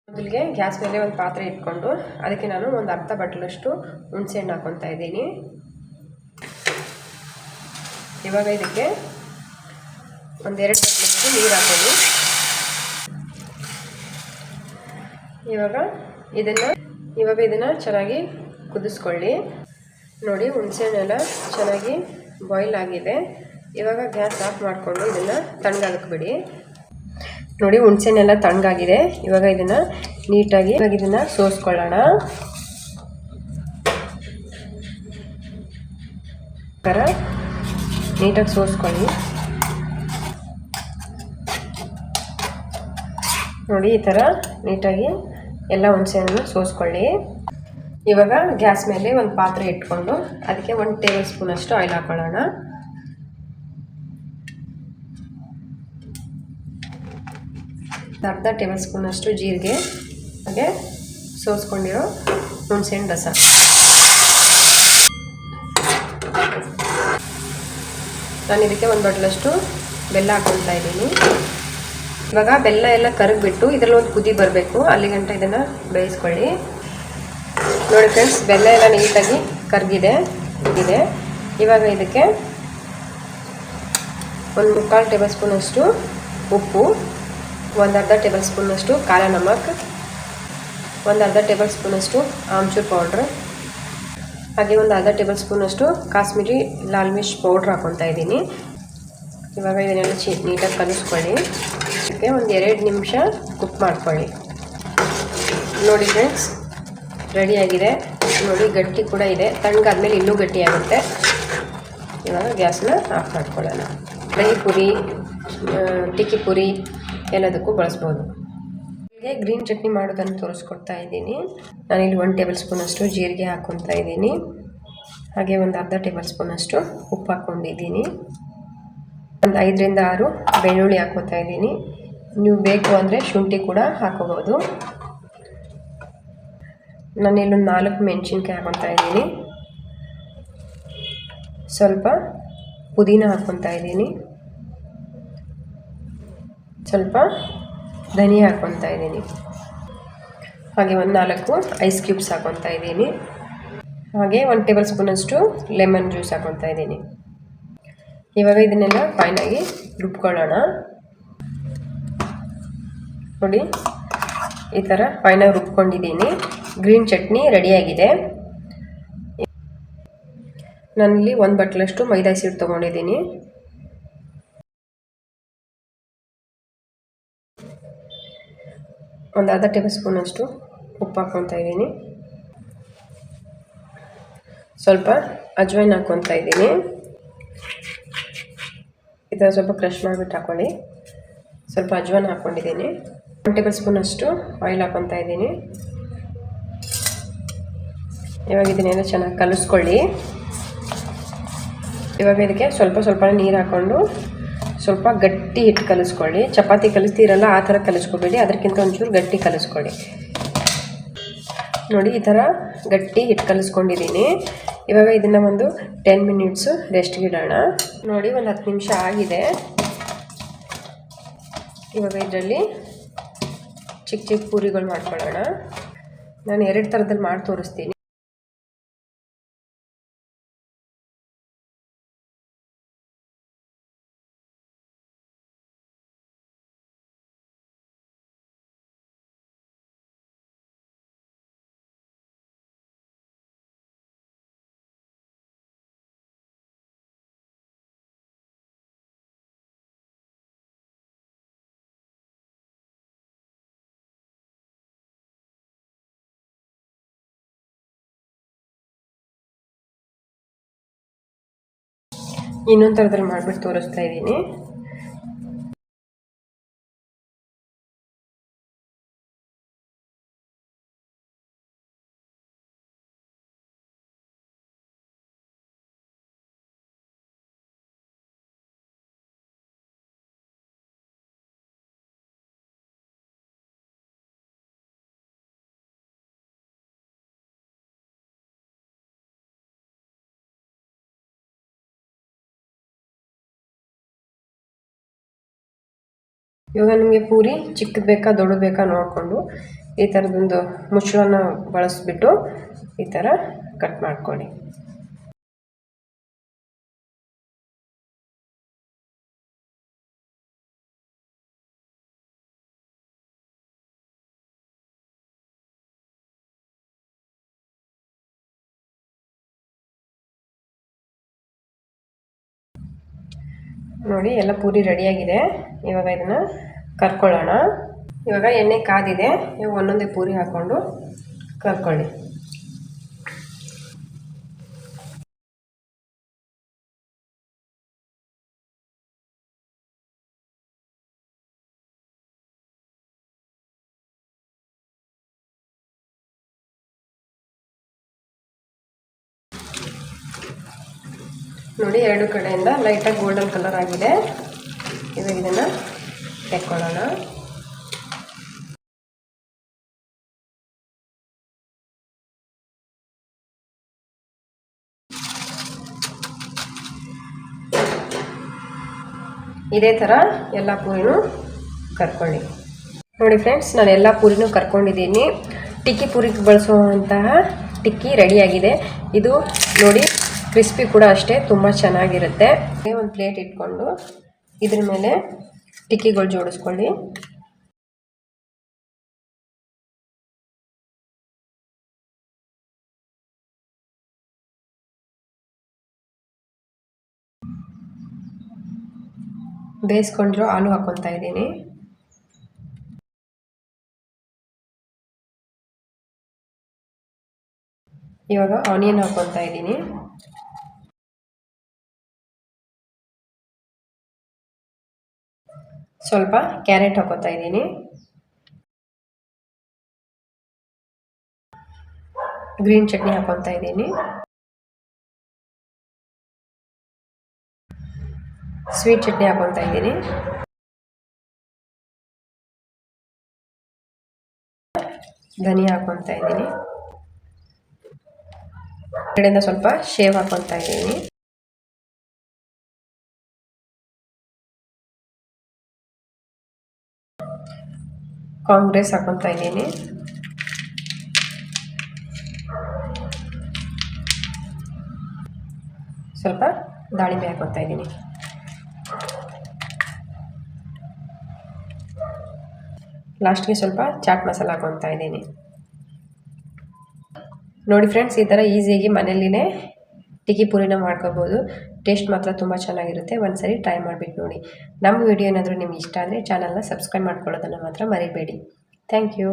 ಮೊದಲಿಗೆ ಗ್ಯಾಸ್ ಮೇಲೆ ಒಂದು ಪಾತ್ರೆ ಇಟ್ಕೊಂಡು ಅದಕ್ಕೆ ನಾನು ಒಂದು ಅರ್ಧ ಬಟ್ಲಷ್ಟು ಹುಣಸೆಹಣ್ಣು ಹಾಕ್ಕೊತಾ ಇದ್ದೀನಿ. ಇವಾಗ ಇದಕ್ಕೆ ಒಂದೆರಡು ಬಟ್ಲಷ್ಟು ನೀರು ಹಾಕೊಳ್ಳಿ. ಇವಾಗ ಇದನ್ನು ಚೆನ್ನಾಗಿ ಕುದಿಸ್ಕೊಳ್ಳಿ. ನೋಡಿ, ಹುಣಸೆಹಣ್ಣೆಲ್ಲ ಚೆನ್ನಾಗಿ ಬಾಯ್ಲ್ ಆಗಿದೆ. ಇವಾಗ ಗ್ಯಾಸ್ ಆಫ್ ಮಾಡಿಕೊಂಡು ಇದನ್ನು ತಣ್ಣಗಾಗಕ್ಕೆ ಬಿಡಿ. ನೋಡಿ, ಹುಣಸೆಹಣ್ಣೆಲ್ಲ ತಣ್ಣಗಾಗಿದೆ. ಇವಾಗ ಇದನ್ನು ನೀಟಾಗಿ ಸೋಸ್ಕೊಳ್ಳೋಣ. ನೀಟಾಗಿ ಸೋಸ್ಕೊಳ್ಳಿ. ನೋಡಿ, ಈ ಥರ ನೀಟಾಗಿ ಎಲ್ಲ ಹುಣಸೆಹಣ್ಣು ಸೋಸ್ಕೊಳ್ಳಿ. ಇವಾಗ ಗ್ಯಾಸ್ ಮೇಲೆ ಒಂದು ಪಾತ್ರೆ ಇಟ್ಕೊಂಡು ಅದಕ್ಕೆ 1 ಟೇಬಲ್ ಸ್ಪೂನ್ ಅಷ್ಟು ಆಯಿಲ್ ಹಾಕೊಳ್ಳೋಣ. ಅರ್ಧ ಟೇಬಲ್ ಸ್ಪೂನ್ ಅಷ್ಟು ಜೀರಿಗೆ, ಹಾಗೆ ಸೋಸ್ಕೊಂಡಿರೋ ಹುಣಸೆಹಣ್ಣು ರಸ. ನಾನು ಇದಕ್ಕೆ 1 ಬಟ್ಲಷ್ಟು ಬೆಲ್ಲ ಹಾಕೊಳ್ತಾ ಇದ್ದೀನಿ. ಇವಾಗ ಬೆಲ್ಲ ಎಲ್ಲ ಕರಗಿಬಿಟ್ಟು ಇದರಲ್ಲಿ ಒಂದು ಕುದಿ ಬರಬೇಕು. ಅಲ್ಲಿ ಗಂಟ ಇದನ್ನು ಬೇಯಿಸ್ಕೊಳ್ಳಿ. ನೋಡಿ ಫ್ರೆಂಡ್ಸ್, ಬೆಲ್ಲ ಎಲ್ಲ ನೀಟಾಗಿ ಕರಗಿದೆ. ಇವಾಗ ಇದಕ್ಕೆ 1/4 ಟೇಬಲ್ ಸ್ಪೂನಷ್ಟು ಉಪ್ಪು, 1/2 ಟೇಬಲ್ ಸ್ಪೂನಷ್ಟು ಕಾಲ ನಮಕ್, 1/2 ಟೇಬಲ್ ಸ್ಪೂನಷ್ಟು ಆಮ್ಚೂರ್ ಪೌಡ್ರ್, ಹಾಗೆ 1/2 ಟೇಬಲ್ ಸ್ಪೂನಷ್ಟು ಕಾಶ್ಮೀರಿ ಲಾಲ್ ಮಿರ್ಚ್ ಪೌಡ್ರ್ ಹಾಕ್ಕೊತಾ ಇದ್ದೀನಿ. ಇವಾಗ ಇದನ್ನೆಲ್ಲ ನೀಟಾಗಿ ಕಲಿಸ್ಕೊಳ್ಳಿ. ಇದಕ್ಕೆ ಒಂದು 2 ನಿಮಿಷ ಕುಕ್ ಮಾಡ್ಕೊಳ್ಳಿ. ನೋಡಿ ಫ್ರೆಂಡ್ಸ್, ರೆಡಿಯಾಗಿದೆ. ನೋಡಿ, ಗಟ್ಟಿ ಕೂಡ ಇದೆ. ತಣ್ಣಗಾದ್ಮೇಲೆ ಇನ್ನೂ ಗಟ್ಟಿ ಆಗುತ್ತೆ. ಇವಾಗ ಗ್ಯಾಸನ್ನ ಆಫ್ ಮಾಡ್ಕೊಳ್ಳೋಣ. ದಹಿ ಪುರಿ, ಟಿಕ್ಕಿ ಪುರಿ ಎಲ್ಲದಕ್ಕೂ ಬಳಸ್ಬೋದು. ಹೀಗೆ ಗ್ರೀನ್ ಚಟ್ನಿ ಮಾಡೋದನ್ನು ತೋರಿಸ್ಕೊಡ್ತಾ ಇದ್ದೀನಿ. ನಾನಿಲ್ಲಿ 1 ಟೇಬಲ್ ಸ್ಪೂನಷ್ಟು ಜೀರಿಗೆ ಹಾಕ್ಕೊತಾ ಇದ್ದೀನಿ. ಹಾಗೆ 1/2 ಟೇಬಲ್ ಸ್ಪೂನಷ್ಟು ಉಪ್ಪು ಹಾಕ್ಕೊಂಡಿದ್ದೀನಿ. ಒಂದು 5ರಿಂದ 6 ಬೆಳ್ಳುಳ್ಳಿ ಹಾಕ್ಕೊತಾ ಇದ್ದೀನಿ. ನೀವು ಬೇಕು ಅಂದರೆ ಶುಂಠಿ ಕೂಡ ಹಾಕೋಬೋದು. ನಾನಿಲ್ಲಿ 4 ಮೆಣಸಿನ್ಕಾಯಿ ಹಾಕ್ಕೊತಾ ಇದ್ದೀನಿ. ಸ್ವಲ್ಪ ಪುದೀನ ಹಾಕ್ಕೊತಾ ಇದ್ದೀನಿ. ಸ್ವಲ್ಪ ಧನಿಯಾ ಹಾಕ್ಕೊತಾ ಇದ್ದೀನಿ. ಹಾಗೆ 4 ಐಸ್ ಕ್ಯೂಬ್ಸ್ ಹಾಕ್ಕೊತಾ ಇದ್ದೀನಿ. ಹಾಗೆ 1 ಟೇಬಲ್ ಸ್ಪೂನಷ್ಟು ಲೆಮನ್ ಜ್ಯೂಸ್ ಹಾಕ್ಕೊತಾ ಇದ್ದೀನಿ. ಇವಾಗ ಇದನ್ನೆಲ್ಲ ಫೈನಾಗಿ ರುಬ್ಕೊಳ್ಳೋಣ. ನೋಡಿ, ಈ ಥರ ಫೈನಾಗಿ ರುಬ್ಕೊಂಡಿದ್ದೀನಿ. ಗ್ರೀನ್ ಚಟ್ನಿ ರೆಡಿಯಾಗಿದೆ. ನಾನಿಲ್ಲಿ 1 ಬಟ್ಲಷ್ಟು ಮೈದಾ ಹಿಟ್ಟು ತೊಗೊಂಡಿದ್ದೀನಿ. ಒಂದು 1/2 ಟೇಬಲ್ ಸ್ಪೂನಷ್ಟು ಉಪ್ಪು ಹಾಕ್ಕೊತಾ ಇದ್ದೀನಿ. ಸ್ವಲ್ಪ ಅಜ್ವೈನ್ ಹಾಕ್ಕೊತಾ ಇದ್ದೀನಿ. ಈ ಥರ ಸ್ವಲ್ಪ ಕ್ರಷ್ ಮಾಡಿಬಿಟ್ಟು ಹಾಕ್ಕೊಳ್ಳಿ. ಸ್ವಲ್ಪ ಅಜ್ವೈನ್ ಹಾಕ್ಕೊಂಡಿದ್ದೀನಿ. 1 ಟೇಬಲ್ ಸ್ಪೂನಷ್ಟು ಆಯಿಲ್ ಹಾಕ್ಕೊತಾ ಇದ್ದೀನಿ. ಇವಾಗ ಇದನ್ನೆಲ್ಲ ಚೆನ್ನಾಗಿ ಕಲಿಸ್ಕೊಳ್ಳಿ. ಇವಾಗ ಇದಕ್ಕೆ ಸ್ವಲ್ಪ ನೀರು ಹಾಕ್ಕೊಂಡು ಸ್ವಲ್ಪ ಗಟ್ಟಿ ಹಿಟ್ಟು ಕಲಿಸ್ಕೊಳ್ಳಿ. ಚಪಾತಿ ಕಲಿಸ್ತೀರಲ್ಲ ಆ ಥರ ಕಲಿಸ್ಕೊಬೇಡಿ, ಅದಕ್ಕಿಂತ ಒಂಚೂರು ಗಟ್ಟಿ ಕಲಿಸ್ಕೊಳ್ಳಿ. ನೋಡಿ, ಈ ಥರ ಗಟ್ಟಿ ಹಿಟ್ಟು ಕಲಿಸ್ಕೊಂಡಿದ್ದೀನಿ. ಇವಾಗ ಇದನ್ನು ಒಂದು 10 ಮಿನಿಟ್ಸು ರೆಸ್ಟ್ಗೆ ಇಡೋಣ. ನೋಡಿ, ಒಂದು 10 ನಿಮಿಷ ಆಗಿದೆ. ಇವಾಗ ಇದರಲ್ಲಿ ಚಿಕ್ಕ ಪೂರಿಗಳು ಮಾಡ್ಕೊಳ್ಳೋಣ. ನಾನು 2 ಥರದಲ್ಲಿ ಮಾಡಿ ತೋರಿಸ್ತೀನಿ. ಇನ್ನೊಂದು ಥರದಲ್ಲಿ ಮಾಡಿಬಿಟ್ಟು ತೋರಿಸ್ತಾ ಇದ್ದೀನಿ. ಇವಾಗ ನಿಮಗೆ ಪೂರಿ ಚಿಕ್ಕದು ಬೇಕಾ ದೊಡ್ಡದು ಬೇಕಾ ನೋಡಿಕೊಂಡು ಈ ಥರದೊಂದು ಮುಚ್ಚಳನ ಬಳಸಿಬಿಟ್ಟು ಈ ಥರ ಕಟ್ ಮಾಡ್ಕೊಳ್ಳಿ. ನೋಡಿ ಎಲ್ಲ ಪೂರಿ ರೆಡಿಯಾಗಿದೆ. ಇವಾಗ ಇದನ್ನು ಕರ್ಕೊಳ್ಳೋಣ. ಇವಾಗ ಎಣ್ಣೆ ಕಾದಿದೆ. ಇವಾಗ ಒಂದೊಂದೇ ಪೂರಿ ಹಾಕ್ಕೊಂಡು ಕರ್ಕೊಳ್ಳಿ. ನೋಡಿ ಎರಡು ಕಡೆಯಿಂದ ಲೈಟಾಗಿ ಗೋಲ್ಡನ್ ಕಲರ್ ಆಗಿದೆ. ಇವಾಗ ಇದನ್ನು ತೆಕ್ಕೊಳ್ಳೋಣ. ಇದೇ ಥರ ಎಲ್ಲ ಪೂರಿನೂ ಕರ್ಕೊಳ್ಳಿ. ನೋಡಿ ಫ್ರೆಂಡ್ಸ್, ನಾನು ಎಲ್ಲ ಪೂರಿನೂ ಕರ್ಕೊಂಡಿದ್ದೀನಿ. ಟಿಕ್ಕಿ ಪೂರಿಗೆ ಬಳಸುವಂತಹ ಟಿಕ್ಕಿ ರೆಡಿಯಾಗಿದೆ. ಇದು ನೋಡಿ ಕ್ರಿಸ್ಪಿ ಕೂಡ ಅಷ್ಟೇ ತುಂಬ ಚೆನ್ನಾಗಿರುತ್ತೆ. ಒಂದು ಪ್ಲೇಟ್ ಇಟ್ಕೊಂಡು ಇದ್ರ ಮೇಲೆ ಟಿಕ್ಕಿಗಳು ಜೋಡಿಸ್ಕೊಳ್ಳಿ. ಬೇಯಿಸ್ಕೊಂಡಿರೋ ಆಲೂ ಹಾಕ್ಕೊತಾ ಇದ್ದೀನಿ. ಇವಾಗ ಆನಿಯನ್ ಹಾಕ್ಕೊತಾ ಇದ್ದೀನಿ. ಸ್ವಲ್ಪ ಕ್ಯಾರೆಟ್ ಹಾಕ್ಕೊತಾ ಇದ್ದೀನಿ. ಗ್ರೀನ್ ಚಟ್ನಿ ಹಾಕ್ಕೊತಾ ಇದ್ದೀನಿ. ಸ್ವೀಟ್ ಚಟ್ನಿ ಹಾಕ್ಕೊತಾ ಇದ್ದೀನಿ. ಧನಿಯಾ ಹಾಕ್ಕೊತಾ ಇದ್ದೀನಿ. ಕಡೆಯಿಂದ ಸ್ವಲ್ಪ ಶೇವ್ ಹಾಕ್ಕೊತಾ ಇದ್ದೀನಿ. ಕಾಂಗ್ರೆಸ್ ಹಾಕ್ಕೊತಾ ಇದ್ದೀನಿ. ಸ್ವಲ್ಪ ದಾಳಿಂಬೆ ಹಾಕ್ಕೊತಾ ಇದ್ದೀನಿ. ಲಾಸ್ಟ್ಗೆ ಸ್ವಲ್ಪ ಚಾಟ್ ಮಸಾಲ ಹಾಕ್ಕೊತಾ ಇದ್ದೀನಿ. ನೋಡಿ ಫ್ರೆಂಡ್ಸ್, ಈ ಥರ ಈಸಿಯಾಗಿ ಮನೆಯಲ್ಲಿನೇ ಟಿಕ್ಕಿ ಪೂರಿನ ಮಾಡ್ಕೋಬೋದು. ಟೇಸ್ಟ್ ಮಾತ್ರ ತುಂಬ ಚೆನ್ನಾಗಿರುತ್ತೆ. ಒಂದ್ಸರಿ ಟ್ರೈ ಮಾಡಿಬಿಟ್ಟು ನೋಡಿ. ನಮ್ಮ ವಿಡಿಯೋ ಏನಾದರೂ ನಿಮ್ಗೆ ಇಷ್ಟ ಆದರೆ ಚಾನಲ್ನ ಸಬ್ಸ್ಕ್ರೈಬ್ ಮಾಡ್ಕೊಳ್ಳೋದನ್ನು ಮಾತ್ರ ಮರಿಬೇಡಿ. Thank you.